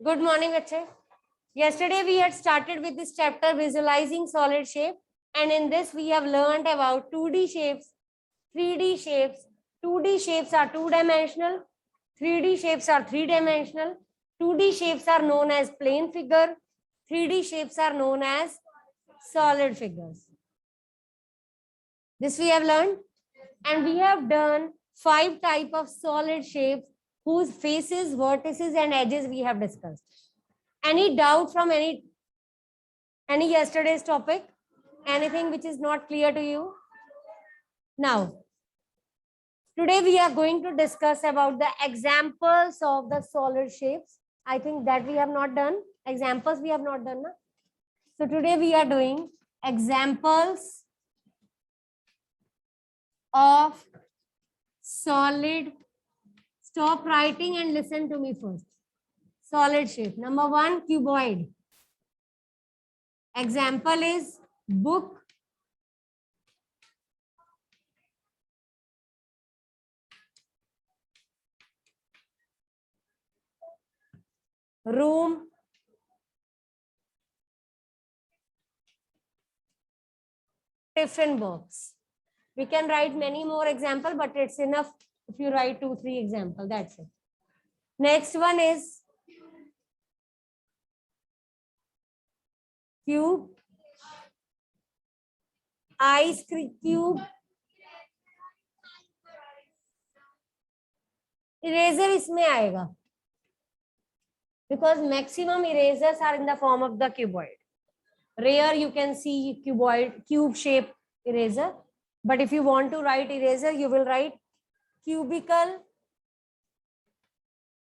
Good morning, Akshay. Yesterday we had started with this chapter visualizing solid shape, and in this we have learned about 2D shapes, 3D shapes. 2D shapes are two-dimensional, 3D shapes are three-dimensional, 2D shapes are known as plane figure, 3D shapes are known as solid figures. This we have learned, and we have done 5 type of solid shapes whose faces, vertices and edges we have discussed. Any doubt from any yesterday's topic? Anything which is not clear to you? Now, today we are going to discuss about the examples of the solid shapes. I think that we have not done. Examples we have not done. Na? So today we are doing examples of solid. Stop writing and listen to me first. Solid shape. Number 1, cuboid. Example is book, room, tiffin box. We can write many more examples, but it's enough if you write 2-3 examples. That's it. Next one is cube, ice cream cube, eraser इसमें आएगा because maximum erasers are in the form of the cuboid. Rare you can see cuboid, cube shape eraser, but if you want to write eraser, you will write cubical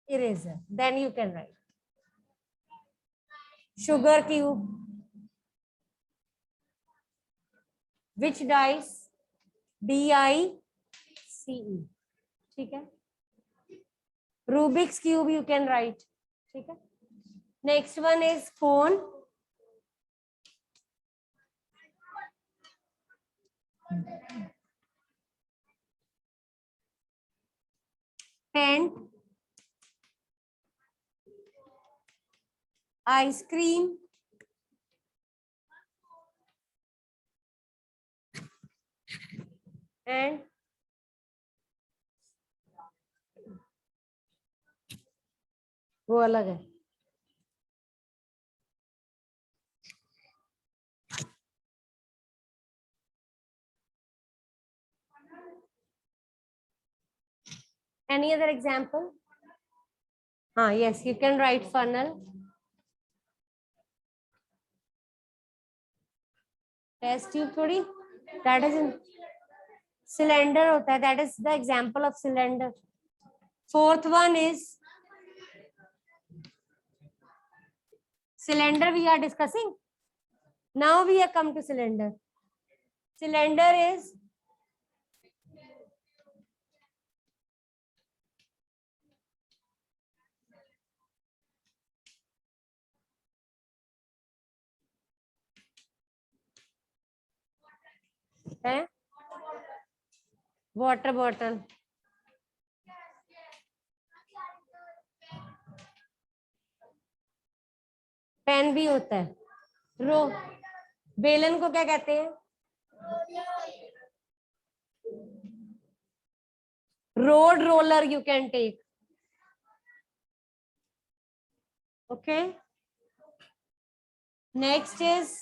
eraser. Then you can write sugar cube. Which dice? DICE. ठीक है. Rubik's cube you can write. ठीक है. Next one is cone. Tent. Ice cream. And वो अलग है. Any other example? Yes, you can write funnel. Test tube थोड़ी. That is in cylinder होता है. That is the example of cylinder. Fourth one is cylinder we are discussing. Now we have come to cylinder. Cylinder is water bottle. Pen भी होता है. रो बेलन को क्या कहते हैं? Road roller you can take. Okay. Next is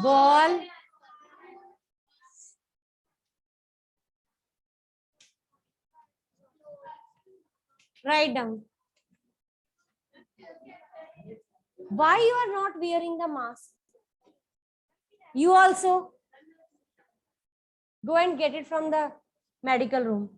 ball. Write down. Why you are not wearing the mask? You also go and get it from the medical room.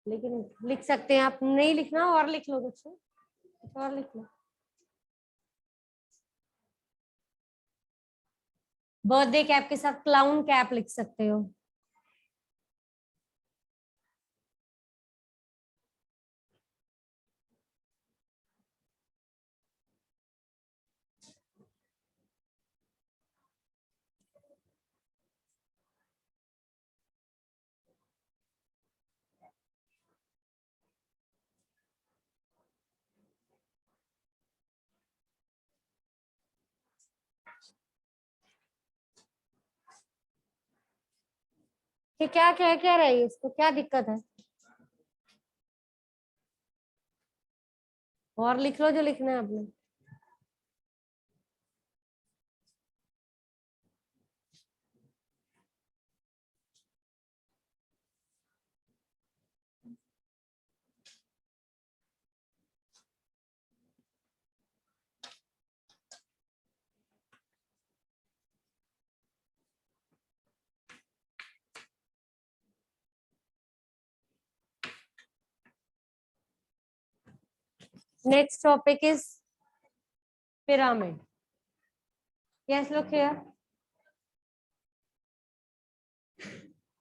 लेकिन लिख सकते हैं आप, नहीं लिखना और लिख लो, कुछ और लिख लो। बर्थडे कैप के साथ क्लाउन कैप लिख सकते हो। कि क्या क्या क्या रही है, इसको क्या दिक्कत है? और लिख लो जो लिखना है आपने। Next topic is pyramid. Yes, look here.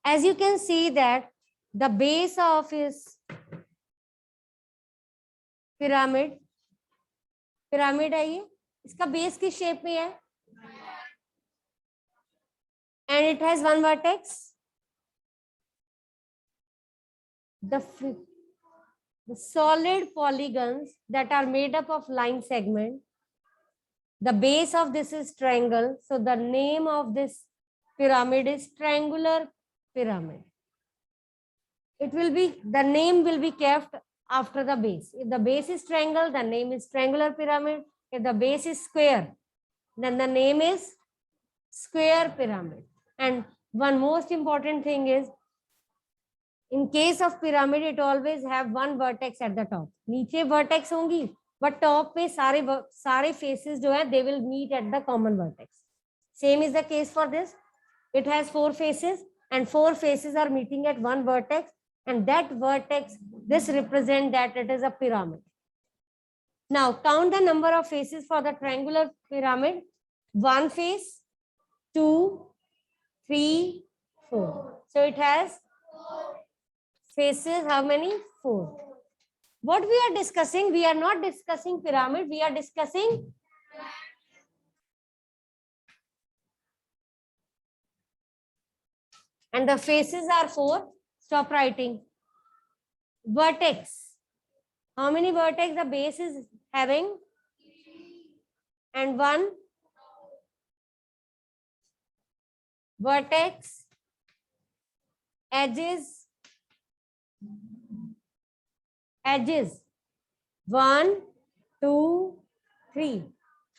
As you can see that the base of his pyramid है ये, इसका बेस किस शेप में है? And it has one vertex. The solid polygons that are made up of line segment. The base of this is triangle. So the name of this pyramid is triangular pyramid. The name will be kept after the base. If the base is triangle, the name is triangular pyramid. If the base is square, then the name is square pyramid. And one most important thing is, in case of pyramid, it always have one vertex at the top. नीचे vertex होंगी, but top पे सारे faces जो है, they will meet at the common vertex. Same is the case for this. It has 4 faces, and 4 faces are meeting at one vertex, and that vertex, this represent that it is a pyramid. Now count the number of faces for the triangular pyramid. 1 face, 2, 3, 4. So it has faces, how many? 4. What we are discussing, we are not discussing pyramid, we are discussing and the faces are 4. Stop writing. Vertex. How many vertex the base is having? And 1 vertex, edges, edges, 1, 2, 3,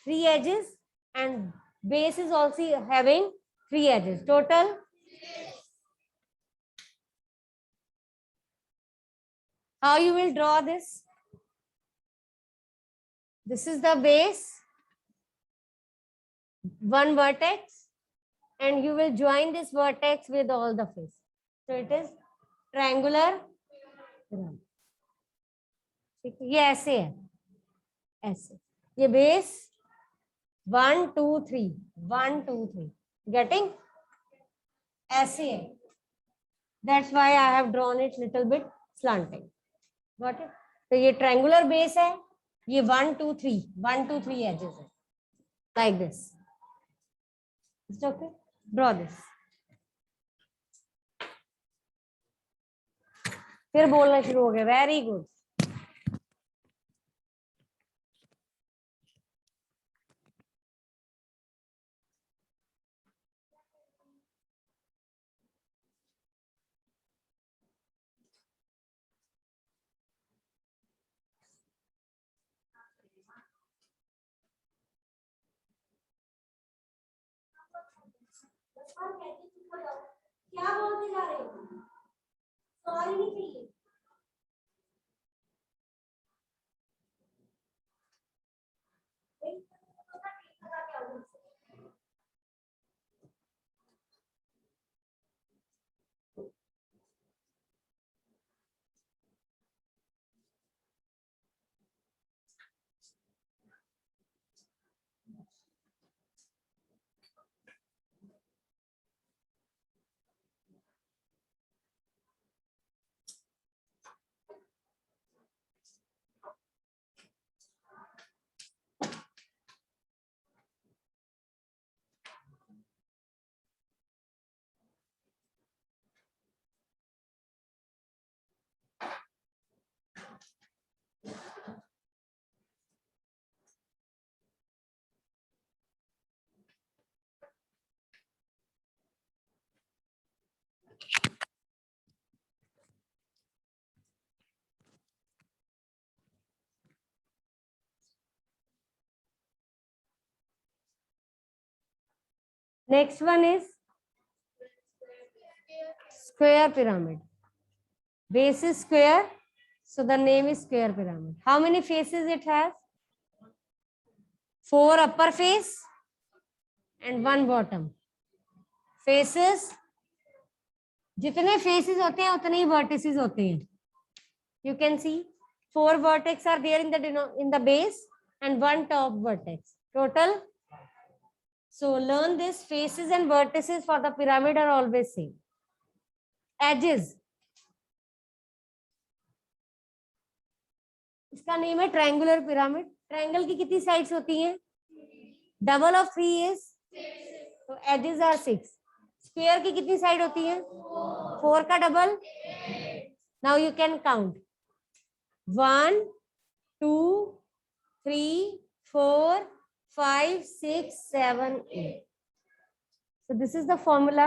3 edges, and base is also having 3 edges. Total, how you will draw this? This is the base, one vertex, and you will join this vertex with all the face. So it is triangular pyramid. ये ऐसे है, ऐसे ये base 1 2 3 1 2 3 getting ऐसे है. That's why I have drawn it little bit slanting. Got it? तो ये triangular base है, ये 1 2 3 1 2 3 edges है, like this. It's okay. Draw this. फिर बोलना शुरू हो गया. Very good. क्या बोलते जा रहे हो? सॉरी नहीं चाहिए. Next one is square pyramid. Base is square, so the name is square pyramid. How many faces it has? 4 upper face and 1 bottom. Faces, जितने faces होते हैं उतने ही vertices होते हैं. You can see 4 vertex are there in the base and 1 top vertex. Total. So learn this. Faces and vertices for the pyramid are always same. Edges. इसका name है triangular pyramid. Triangle की कितनी sides होती हैं? Double of 3 is, तो edges are 6. Square की कितनी side होती है? 4 का double. Now you can count 1 2 3 4 5 6 7 8. So this is the formula.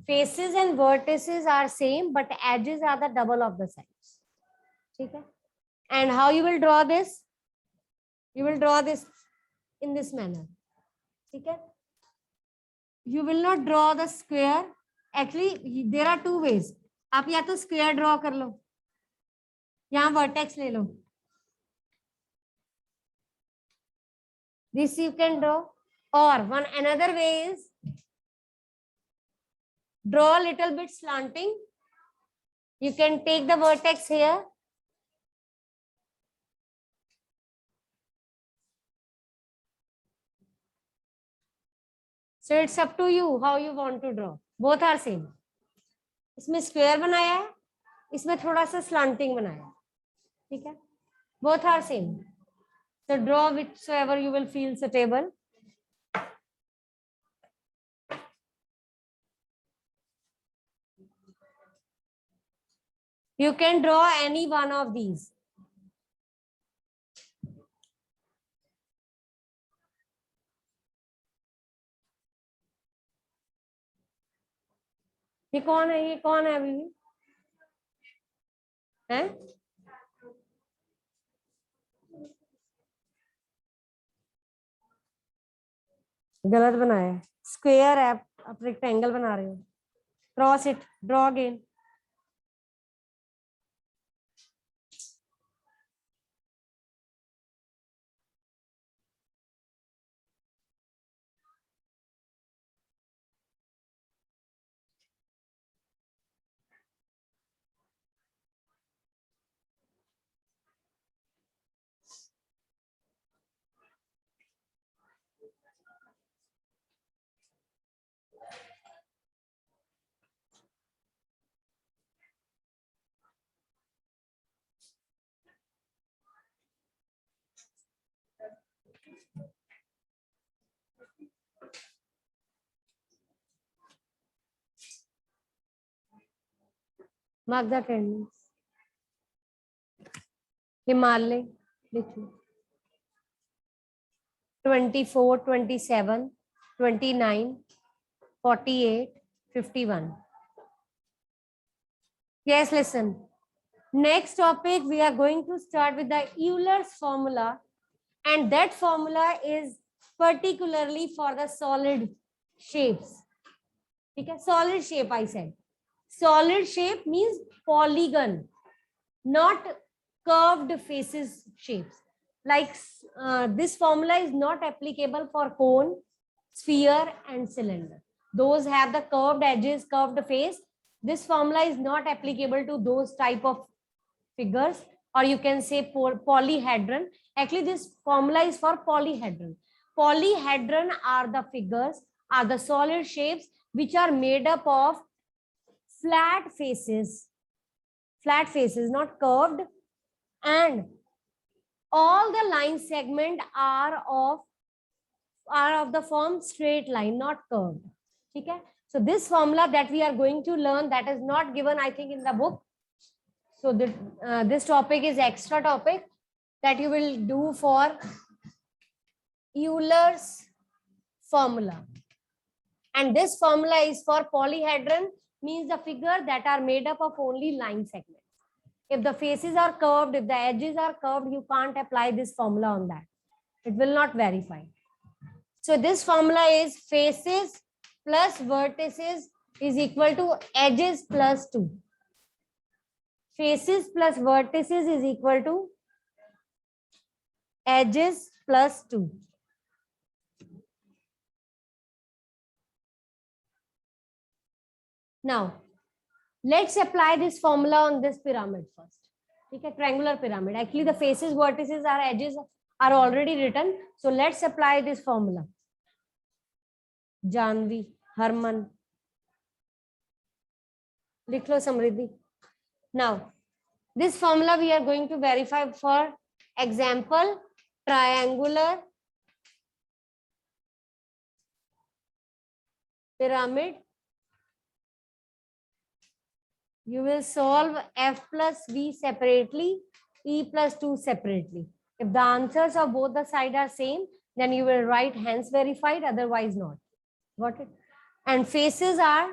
Faces and vertices are same, but edges are the double of the sides. ठीक है? And how you will draw this? You will draw this in this manner. ठीक है? You will not draw the square. Actually, there are 2 ways. आप या तो square draw कर लो, यहाँ vertex ले लो. This you can draw, or another way is draw a little bit slanting. You can take the vertex here. So it's up to you how you want to draw. Both are same. इसमें square बनाया है, इसमें थोड़ा सा slanting बनाया है. ठीक है? Both are same. So draw whichever you will feel suitable. You can draw any one of these. ये कौन है, ये कौन है अभी भी है? गलत बनाया है, स्क्वायर है, आप रेक्टेंगल बना रहे हो। Cross it, draw again. Mark the attendance. Himalaya लिखो। 24, 27, 29, 48, 51. Yes, listen. Next topic, we are going to start with the Euler's formula, and that formula is particularly for the solid shapes. Okay, solid shape I said. Solid shape means polygon, not curved faces shapes. Like this formula is not applicable for cone, sphere and cylinder. Those have the curved edges, curved face. This formula is not applicable to those type of figures, or you can say polyhedron. Actually, this formula is for polyhedron. Polyhedron are the figures, are the solid shapes which are made up of flat faces, not curved, and all the line segment are of the form straight line, not curved. Okay, so this formula that we are going to learn, that is not given I think in the book. So this topic is extra topic that you will do for Euler's formula, and this formula is for polyhedron, means the figure that are made up of only line segments. If the faces are curved, if the edges are curved, you can't apply this formula on that. It will not verify. So this formula is faces plus vertices is equal to edges plus 2. Faces plus vertices is equal to edges plus 2. Now, let's apply this formula on this pyramid first. Okay, triangular pyramid. Actually, the faces, vertices, or edges are already written. So let's apply this formula. Janvi, Harman. लिख लो समृद्धि. Now, this formula we are going to verify for example, triangular pyramid. You will solve f plus v separately, e plus 2 separately. If the answers of both the sides are same, then you will write hence verified, otherwise not. Got it? And faces are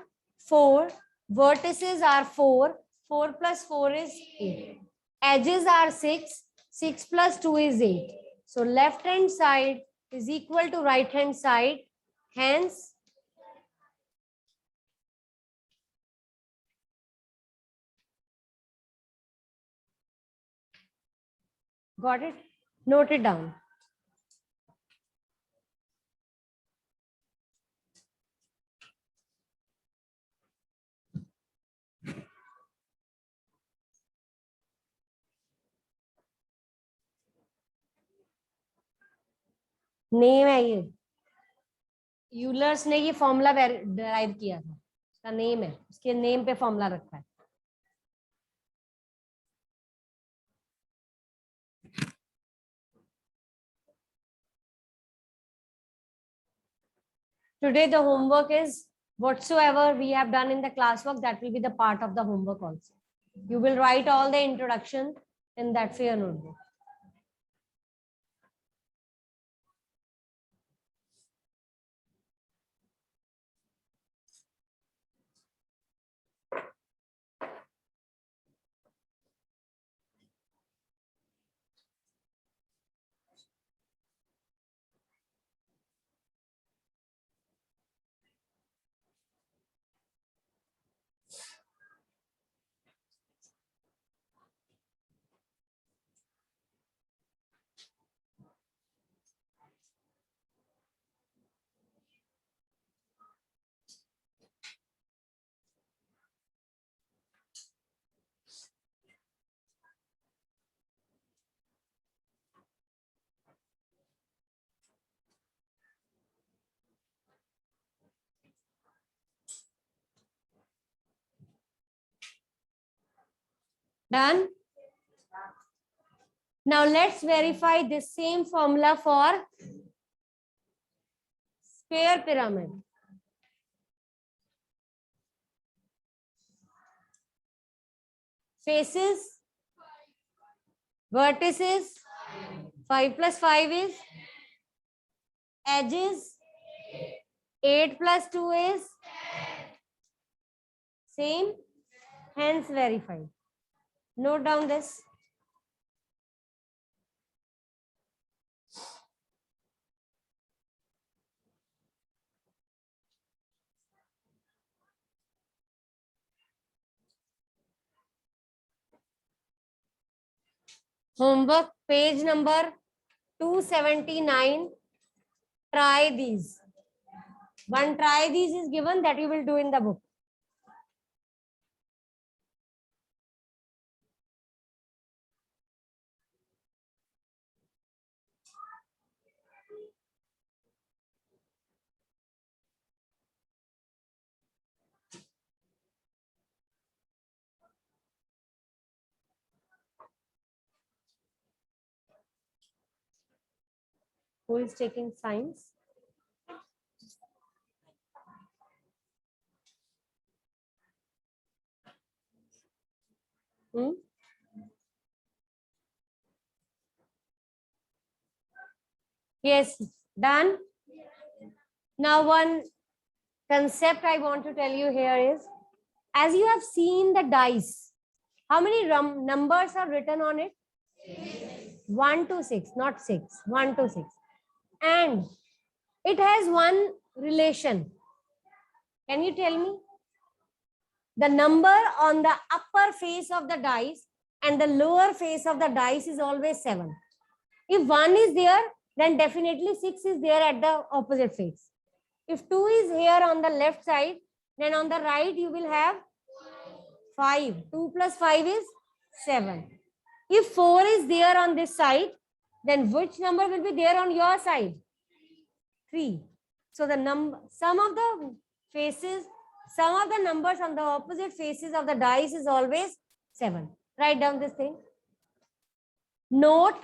4, vertices are 4, 4 plus 4 is 8. Edges are 6, 6 plus 2 is 8. So left hand side is equal to right hand side, hence got it? Note it down. Name है ये, Euler's ने ये formula derive किया था, उसका name है, उसके name पे फॉर्मूला रखा है. Today the homework is whatsoever we have done in the classwork, that will be the part of the homework also. You will write all the introduction in that fair notebook. Done. Now let's verify this same formula for square pyramid. Faces, vertices, 5 plus 5 is edges, 8 plus 2 is same, hence verified. Note down this. Homework page number 279. Try these. One try these is given that you will do in the book. Who is taking science? Yes, done. Now one concept I want to tell you here is, as you have seen the dice, how many numbers are written on it? 1 to 6, not 6, 1 to 6. And it has one relation. Can you tell me? The number on the upper face of the dice and the lower face of the dice is always 7. If 1 is there, then definitely 6 is there at the opposite face. If 2 is here on the left side, then on the right you will have 5. 2 plus 5 is 7. If 4 is there on this side, then which number will be there on your side? 3. So the sum of the numbers on the opposite faces of the dice is always 7. Write down this thing. Note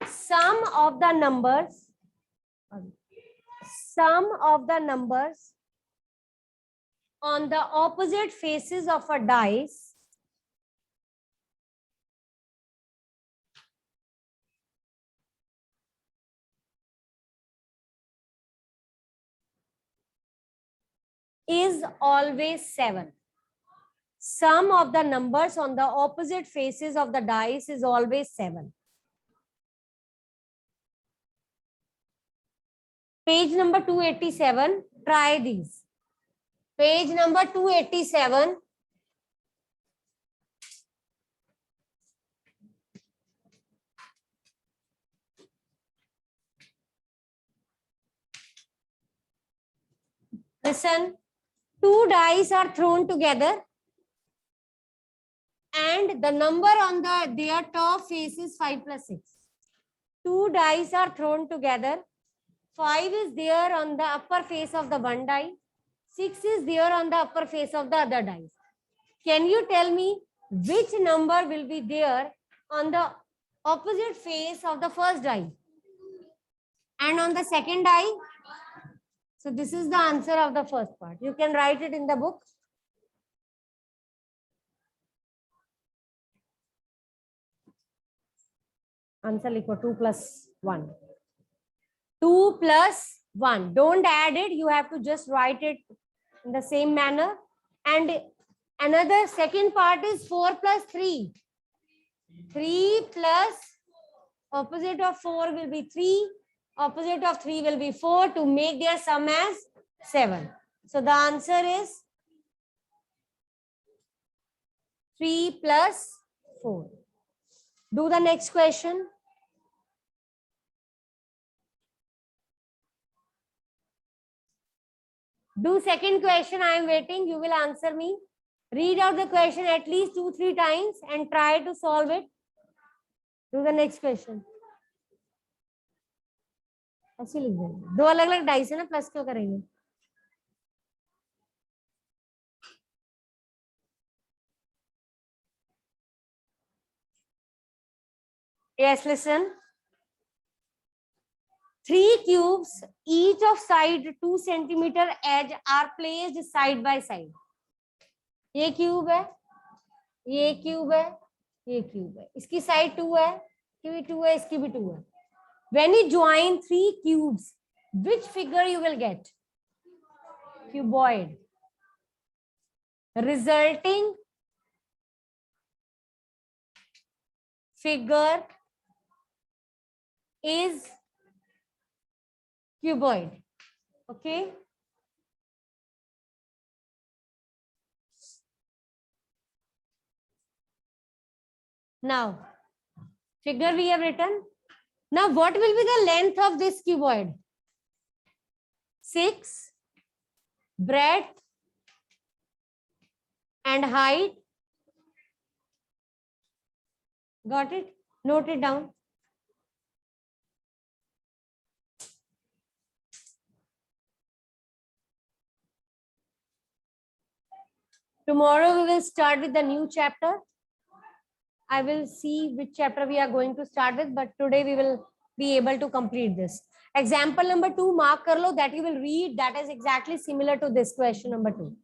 sum of the numbers on the opposite faces of a dice is always 7. Sum of the numbers on the opposite faces of the dice is always 7. Page number 287, try these. Page number 287. Listen, 2 dice are thrown together and the number on their top face is 5 plus 6. 2 dice are thrown together. 5 is there on the upper face of the one die. 6 is there on the upper face of the other dice. Can you tell me which number will be there on the opposite face of the first die and on the second die? So this is the answer of the first part. You can write it in the book. Answer likho 2 plus 1. 2 plus 1. Don't add it. You have to just write it in the same manner. And another second part is 4 plus 3. 3 plus opposite of 4 will be 3. Opposite of 3 will be 4 to make their sum as 7. So the answer is 3 plus 4. Do the next question. Do second question. I am waiting. You will answer me. Read out the question at least 2-3 times and try to solve it. Do the next question. ऐसे लिख देंगे. दो अलग अलग dice है ना, plus क्यों करेंगे? Yes, listen. 3 cubes, each of side 2 centimeter edge are placed side by side. ये क्यूब है, ये क्यूब है, ये क्यूब है, इसकी साइड 2 है, इसकी भी 2 है, इसकी भी 2 है. When you join 3 cubes, which figure you will get? Cuboid. Resulting figure is cuboid. Okay. Now, figure we have written. Now, what will be the length of this cuboid? 6, breadth and height. Got it? Note it down. Tomorrow we will start with the new chapter. I will see which chapter we are going to start with, but today we will be able to complete this. Example number 2, mark kar lo, that you will read, that is exactly similar to this question number 2.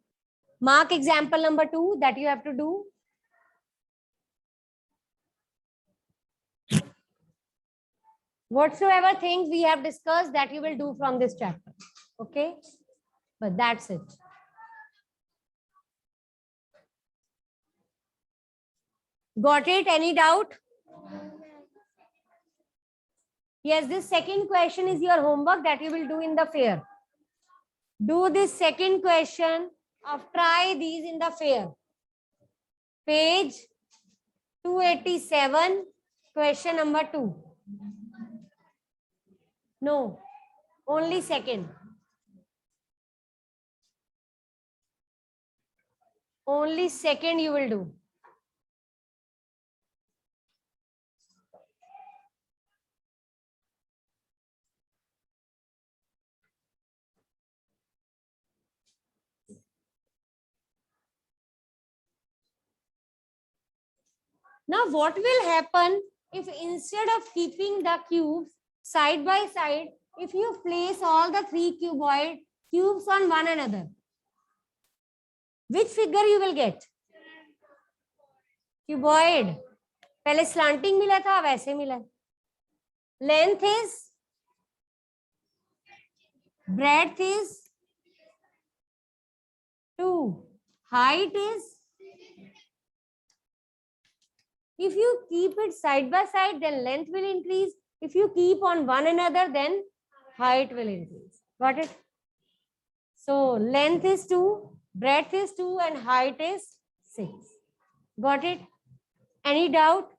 Mark example number 2 that you have to do. Whatsoever things we have discussed, that you will do from this chapter. Okay, but that's it. Got it? Any doubt? Yes, this second question is your homework that you will do in the fair. Do this second question of try these in the fair. Page 287, question number 2. No, only second. Only second you will do. Now, what will happen if instead of keeping the cubes side by side, if you place all the 3 cuboid cubes on one another? Which figure you will get? Cuboid. पहले slanting मिला था, वैसे मिला. Length is, breadth is 2, height is. If you keep it side by side, then length will increase. If you keep on one another, then height will increase. Got it? So length is 2, breadth is 2, and height is 6. Got it? Any doubt?